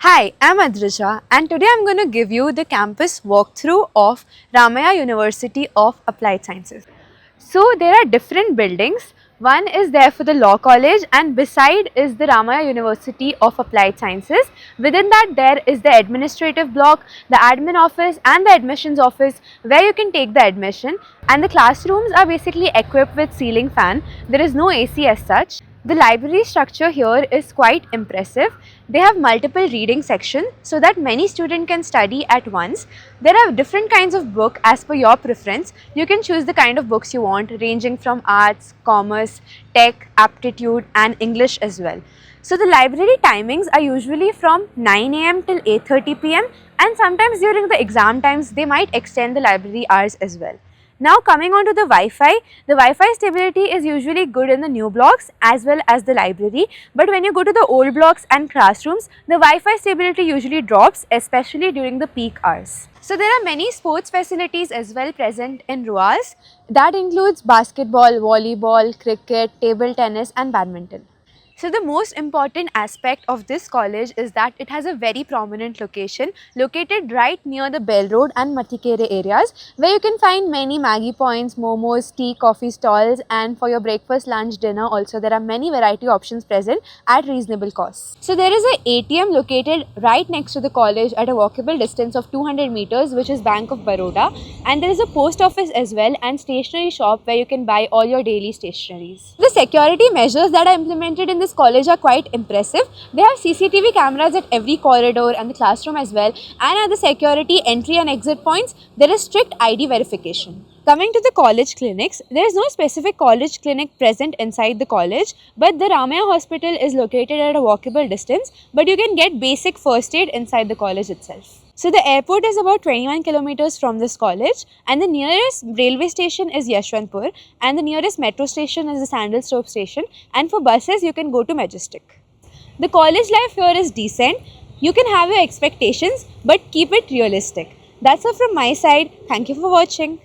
Hi, I'm Adrisha and today I'm going to give you the campus walkthrough of Ramaya University of Applied Sciences. So there are different buildings. One is there for the Law College and beside is the Ramaya University of Applied Sciences. Within that there is the administrative block, the admin office and the admissions office where you can take the admission, and the classrooms are basically equipped with ceiling fan. There is no AC as such. The library structure here is quite impressive. They have multiple reading sections so that many students can study at once. There are different kinds of book as per your preference. You can choose the kind of books you want, ranging from arts, commerce, tech, aptitude and English as well. So the library timings are usually from 9 am till 8:30 pm, and sometimes during the exam times they might extend the library hours as well. Now coming on to the Wi-Fi stability is usually good in the new blocks as well as the library, but when you go to the old blocks and classrooms, the Wi-Fi stability usually drops, especially during the peak hours. So there are many sports facilities as well present in RUAS. That includes basketball, volleyball, cricket, table tennis and badminton. So the most important aspect of this college is that it has a very prominent location located right near the Bell Road and Matikere areas, where you can find many Maggie points, momos, tea, coffee stalls, and for your breakfast, lunch, dinner also there are many variety options present at reasonable costs. So there is a ATM located right next to the college at a walkable distance of 200 meters, which is Bank of Baroda, and there is a post office as well and stationery shop where you can buy all your daily stationeries. The security measures that are implemented in this college are quite impressive. They have CCTV cameras at every corridor and the classroom as well, and at the security entry and exit points there is strict ID verification. Coming to the college clinics, there is no specific college clinic present inside the college, but the Ramaya Hospital is located at a walkable distance, but you can get basic first aid inside the college itself. So the airport is about 21 kilometers from this college, and the nearest railway station is Yashwantpur, and the nearest metro station is the Sandalstope station, and for buses you can go to Majestic. The college life here is decent. You can have your expectations but keep it realistic. That's all from my side. Thank you for watching.